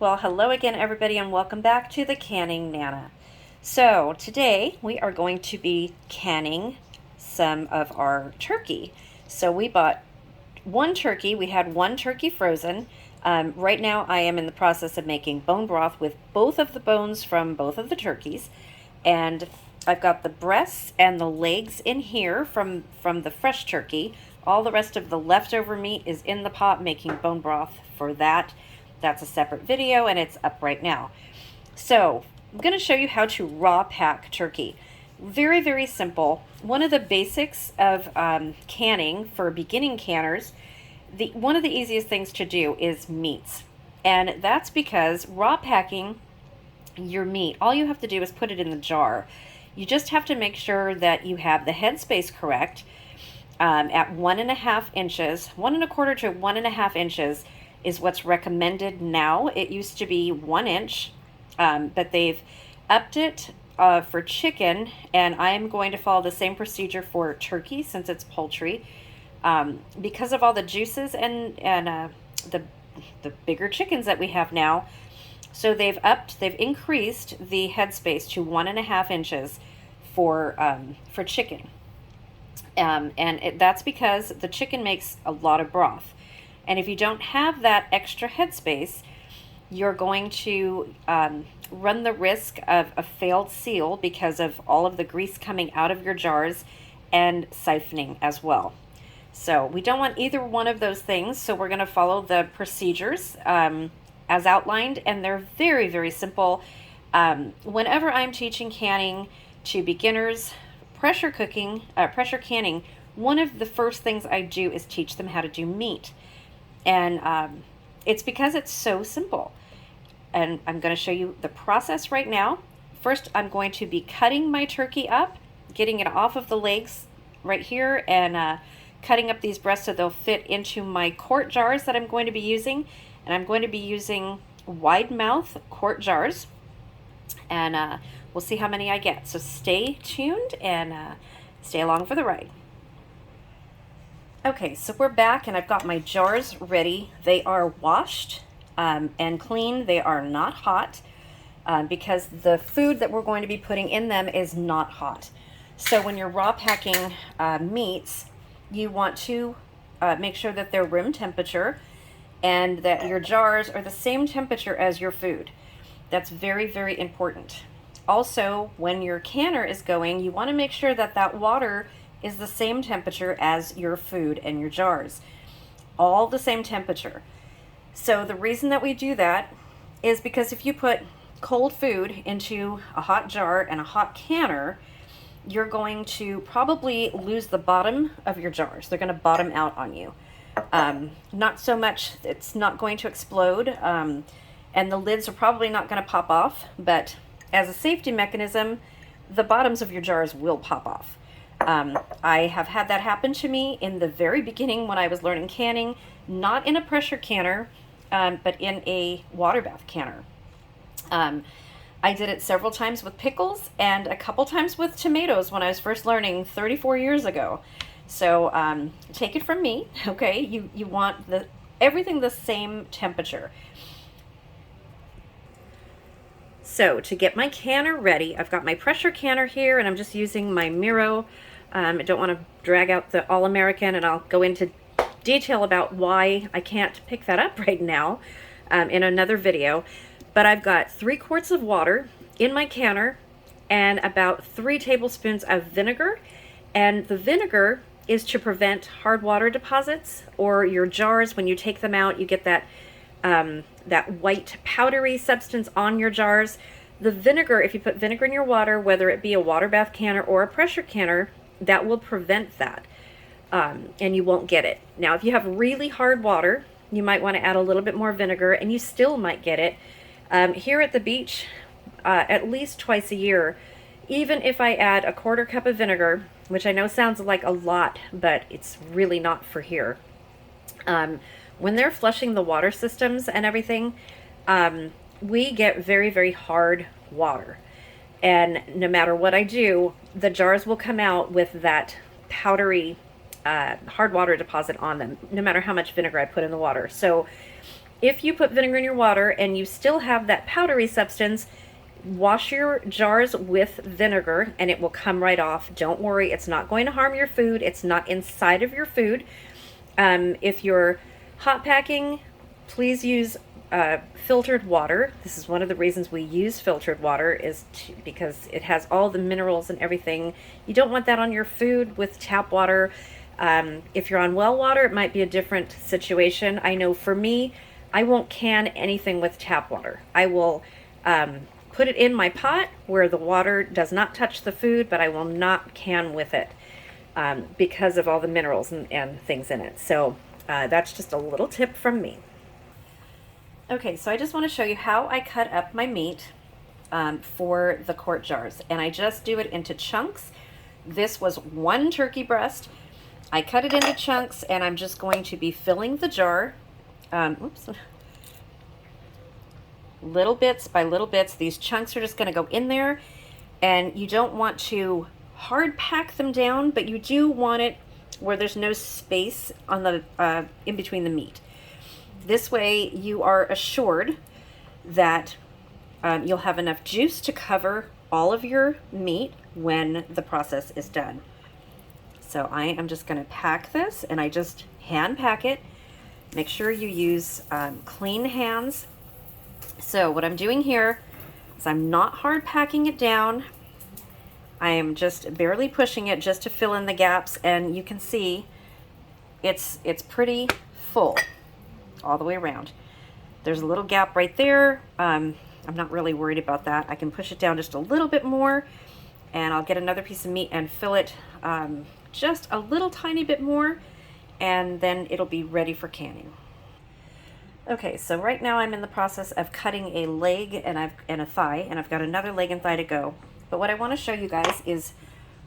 Well, hello again, everybody, and welcome back to the Canning Nana. So today we are going to be canning some of our turkey. So we bought one turkey. We had one turkey frozen. Right now I am in the process of making bone broth with both of the bones from both of the turkeys. And I've got the breasts and the legs in here from the fresh turkey. All the rest of the leftover meat is in the pot making bone broth for that. That's a separate video and it's up right now. So I'm going to show you how to raw pack turkey. Very, very simple. One of the basics of canning for beginning canners, one of the easiest things to do is meats. And that's because raw packing your meat, all you have to do is put it in the jar. You just have to make sure that you have the headspace correct at 1.5 inches, 1.25 to 1.5 inches is what's recommended now. It used to be 1 inch, but they've upped it for chicken, and I'm going to follow the same procedure for turkey since it's poultry, because of all the juices and the bigger chickens that we have now. So they've increased the headspace to 1.5 inches for chicken, and that's because the chicken makes a lot of broth. And if you don't have that extra headspace, you're going to run the risk of a failed seal because of all of the grease coming out of your jars and siphoning as well. So we don't want either one of those things, so we're going to follow the procedures as outlined, and they're very, very simple. Whenever I'm teaching canning to beginners, pressure canning, one of the first things I do is teach them how to do meat. And it's because it's so simple. And I'm going to show you the process right now. First, I'm going to be cutting my turkey up, getting it off of the legs right here, and cutting up these breasts so they'll fit into my quart jars that I'm going to be using. And I'm going to be using wide mouth quart jars. And we'll see how many I get. So stay tuned and stay along for the ride. Okay, so we're back and I've got my jars ready. They are washed and clean. They are not hot because the food that we're going to be putting in them is not hot. So when you're raw packing meats, you want to make sure that they're room temperature and that your jars are the same temperature as your food. That's very, very important. Also, when your canner is going, you want to make sure that that water is the same temperature as your food and your jars. All the same temperature. So the reason that we do that is because if you put cold food into a hot jar and a hot canner, you're going to probably lose the bottom of your jars. They're going to bottom out on you. Not so much, it's not going to explode, and the lids are probably not going to pop off, but as a safety mechanism, the bottoms of your jars will pop off. I have had that happen to me in the very beginning when I was learning canning, not in a pressure canner, but in a water bath canner. I did it several times with pickles and a couple times with tomatoes when I was first learning 34 years ago. So take it from me, okay? You want everything the same temperature. So to get my canner ready, I've got my pressure canner here and I'm just using my Miro. I don't want to drag out the All-American, and I'll go into detail about why I can't pick that up right now in another video. But I've got 3 quarts of water in my canner and about 3 tablespoons of vinegar. And the vinegar is to prevent hard water deposits, or your jars, when you take them out, you get that white powdery substance on your jars. The vinegar, if you put vinegar in your water, whether it be a water bath canner or a pressure canner, that will prevent that, and you won't get it. Now, if you have really hard water, you might want to add a little bit more vinegar, and you still might get it. Here at the beach, at least twice a year, even if I add a 1/4 cup of vinegar, which I know sounds like a lot, but it's really not for here. When they're flushing the water systems and everything, we get very, very hard water. And no matter what I do, the jars will come out with that powdery hard water deposit on them, no matter how much vinegar I put in the water. So if you put vinegar in your water and you still have that powdery substance, wash your jars with vinegar and it will come right off. Don't worry, it's not going to harm your food. It's not inside of your food. If you're hot packing, please use filtered water. This is one of the reasons we use filtered water, is because it has all the minerals and everything. You don't want that on your food with tap water. If you're on well water, it might be a different situation. I know for me, I won't can anything with tap water. I will put it in my pot where the water does not touch the food, but I will not can with it because of all the minerals and things in it. So that's just a little tip from me. Okay, so I just want to show you how I cut up my meat for the quart jars. And I just do it into chunks. This was one turkey breast. I cut it into chunks, and I'm just going to be filling the jar. Oops. Little bits by little bits. These chunks are just going to go in there, and you don't want to hard pack them down, but you do want it where there's no space on the in between the meat. This way you are assured that you'll have enough juice to cover all of your meat when the process is done. So I am just going to pack this, and I just hand pack it. Make sure you use clean hands. So what I'm doing here is I'm not hard packing it down. I am just barely pushing it just to fill in the gaps, and you can see it's pretty full all the way around. There's a little gap right there. I'm not really worried about that. I can push it down just a little bit more, and I'll get another piece of meat and fill it just a little tiny bit more, and then it'll be ready for canning. Okay, so right now I'm in the process of cutting a leg and a thigh, and I've got another leg and thigh to go. But what I want to show you guys is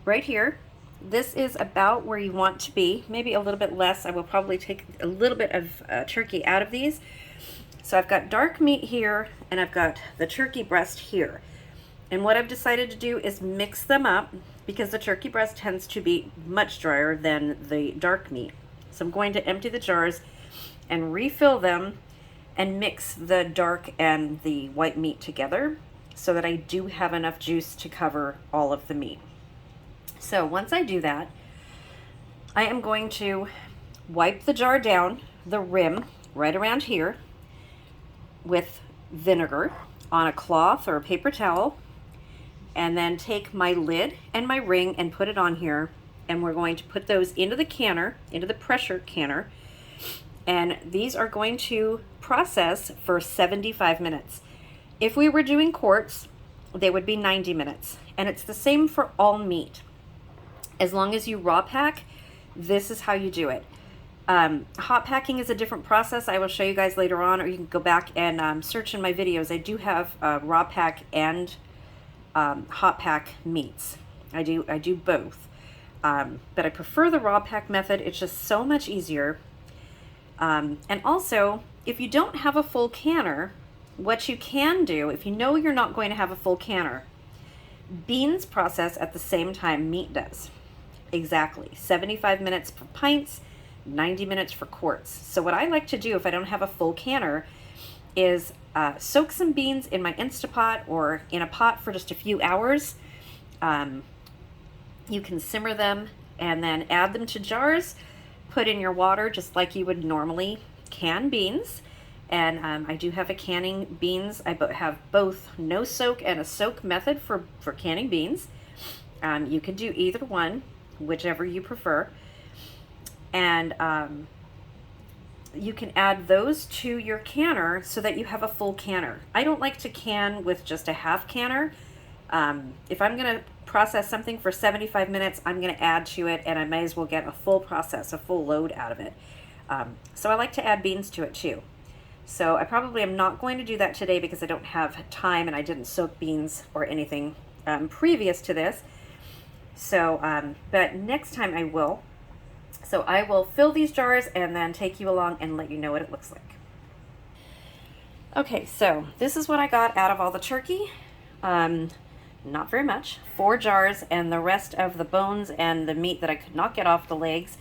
right here. This is about where you want to be, maybe a little bit less. I will probably take a little bit of turkey out of these. So I've got dark meat here, and I've got the turkey breast here. And what I've decided to do is mix them up, because the turkey breast tends to be much drier than the dark meat. So I'm going to empty the jars and refill them and mix the dark and the white meat together so that I do have enough juice to cover all of the meat. So once I do that, I am going to wipe the jar down, the rim right around here, with vinegar on a cloth or a paper towel, and then take my lid and my ring and put it on here, and we're going to put those into the canner, into the pressure canner, and these are going to process for 75 minutes. If we were doing quarts, they would be 90 minutes, and it's the same for all meat. As long as you raw pack, this is how you do it. Hot packing is a different process. I will show you guys later on, or you can go back and search in my videos. I do have raw pack and hot pack meats. I do both, but I prefer the raw pack method. It's just so much easier. And also, if you don't have a full canner, what you can do, if you know you're not going to have a full canner, beans process at the same time meat does. Exactly. 75 minutes for pints, 90 minutes for quarts. So what I like to do if I don't have a full canner is soak some beans in my Instapot or in a pot for just a few hours. You can simmer them and then add them to jars, put in your water just like you would normally can beans. And I do have a canning beans. I have both no soak and a soak method for canning beans. You can do either one, whichever you prefer. And you can add those to your canner so that you have a full canner. I don't like to can with just a half canner. If I'm going to process something for 75 minutes, I'm going to add to it, and I may as well get a full process, a full load out of it. So I like to add beans to it too. So I probably am not going to do that today because I don't have time and I didn't soak beans or anything previous to this. So, but next time I will. So I will fill these jars and then take you along and let you know what it looks like. Okay, so this is what I got out of all the turkey. Not very much, 4 jars, and the rest of the bones and the meat that I could not get off the legs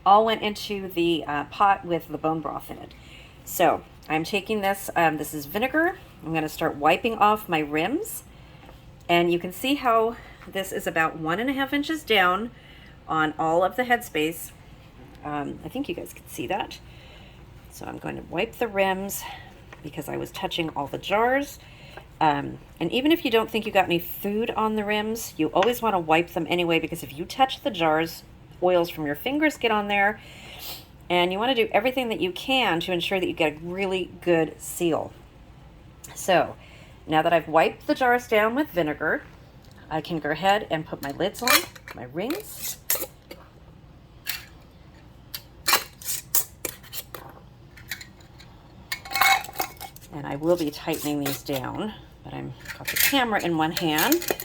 all went into the pot with the bone broth in it. So I'm taking this, this is vinegar. I'm going to start wiping off my rims. And you can see how this is about 1.5 inches down on all of the headspace. I think you guys can see that. So I'm going to wipe the rims because I was touching all the jars. And even if you don't think you got any food on the rims, you always want to wipe them anyway, because if you touch the jars, oils from your fingers get on there, and you want to do everything that you can to ensure that you get a really good seal. So now that I've wiped the jars down with vinegar, I can go ahead and put my lids on, my rings. And I will be tightening these down, but I've got the camera in one hand.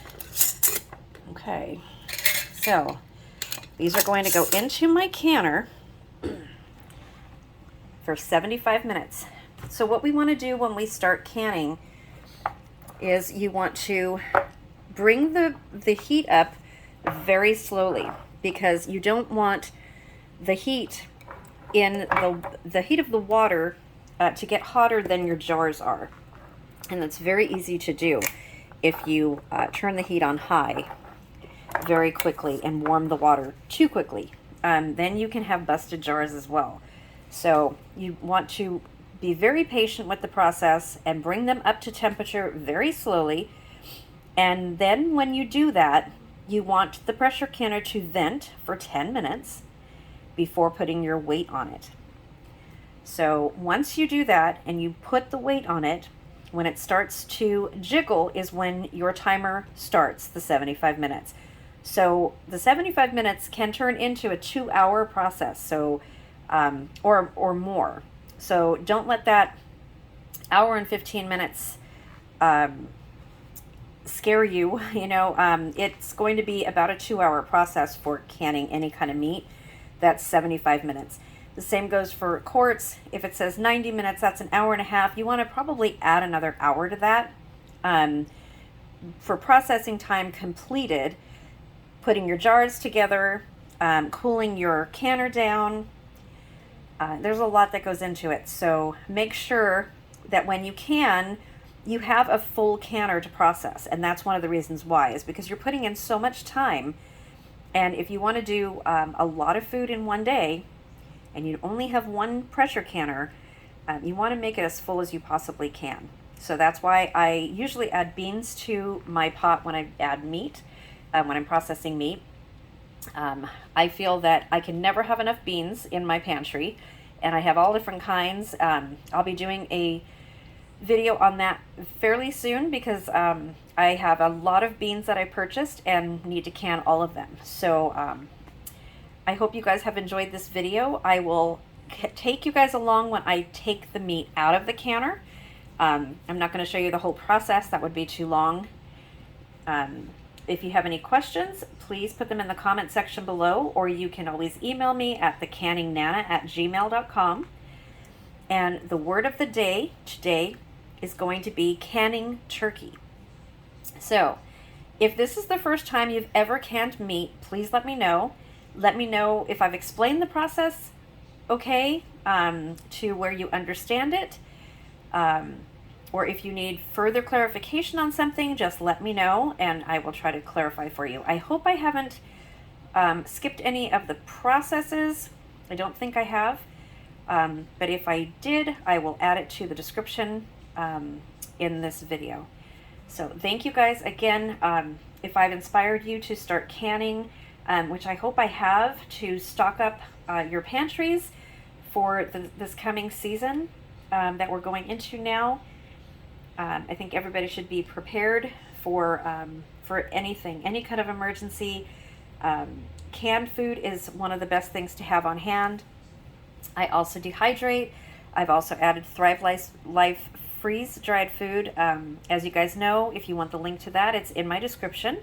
Okay, so these are going to go into my canner for 75 minutes. So what we want to do when we start canning is you want to bring the heat up very slowly, because you don't want the heat in the heat of the water to get hotter than your jars are. And that's very easy to do if you turn the heat on high very quickly and warm the water too quickly. Then you can have busted jars as well. So you want to be very patient with the process and bring them up to temperature very slowly. And then when you do that, you want the pressure canner to vent for 10 minutes before putting your weight on it. So once you do that and you put the weight on it, when it starts to jiggle is when your timer starts, the 75 minutes. So the 75 minutes can turn into a 2-hour process, so or more. So don't let that hour and 15 minutes scare you. It's going to be about a 2-hour process for canning any kind of meat. That's 75 minutes. The same goes for quarts. If it says 90 minutes, that's an hour and a half. You want to probably add another hour to that. For processing time completed, putting your jars together, cooling your canner down, there's a lot that goes into it. So make sure that when you can, you have a full canner to process. And that's one of the reasons why, is because you're putting in so much time. And if you want to do a lot of food in one day, and you only have one pressure canner, you want to make it as full as you possibly can. So that's why I usually add beans to my pot when I add meat, when I'm processing meat. I feel that I can never have enough beans in my pantry, and I have all different kinds. I'll be doing a video on that fairly soon, because I have a lot of beans that I purchased and need to can all of them. So I hope you guys have enjoyed this video. I will take you guys along when I take the meat out of the canner. I'm not going to show you the whole process. That would be too long. If you have any questions, please put them in the comment section below, or you can always email me at thecanningnana@gmail.com. And the word of the day today is going to be canning turkey. So if this is the first time you've ever canned meat, please let me know. Let me know if I've explained the process okay, to where you understand it, or if you need further clarification on something, just let me know and I will try to clarify for you. I hope I haven't skipped any of the processes. I don't think I have, but if I did, I will add it to the description in this video. So thank you guys again. If I've inspired you to start canning, which I hope I have, to stock up your pantries for this coming season that we're going into now. I think everybody should be prepared for anything, any kind of emergency. Canned food is one of the best things to have on hand. I also dehydrate. I've also added Thrive Life freeze-dried food. As you guys know, if you want the link to that, it's in my description.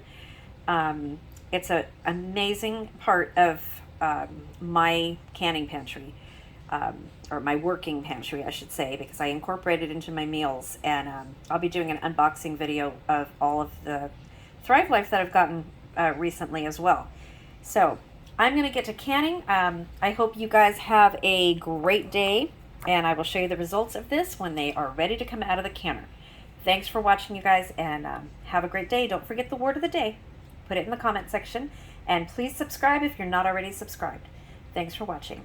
It's an amazing part of my canning pantry, or my working pantry, I should say, because I incorporate it into my meals. And I'll be doing an unboxing video of all of the Thrive Life that I've gotten recently as well. So I'm going to get to canning. I hope you guys have a great day. And I will show you the results of this when they are ready to come out of the canner. Thanks for watching, you guys, and have a great day. Don't forget the word of the day. Put it in the comment section. And please subscribe if you're not already subscribed. Thanks for watching.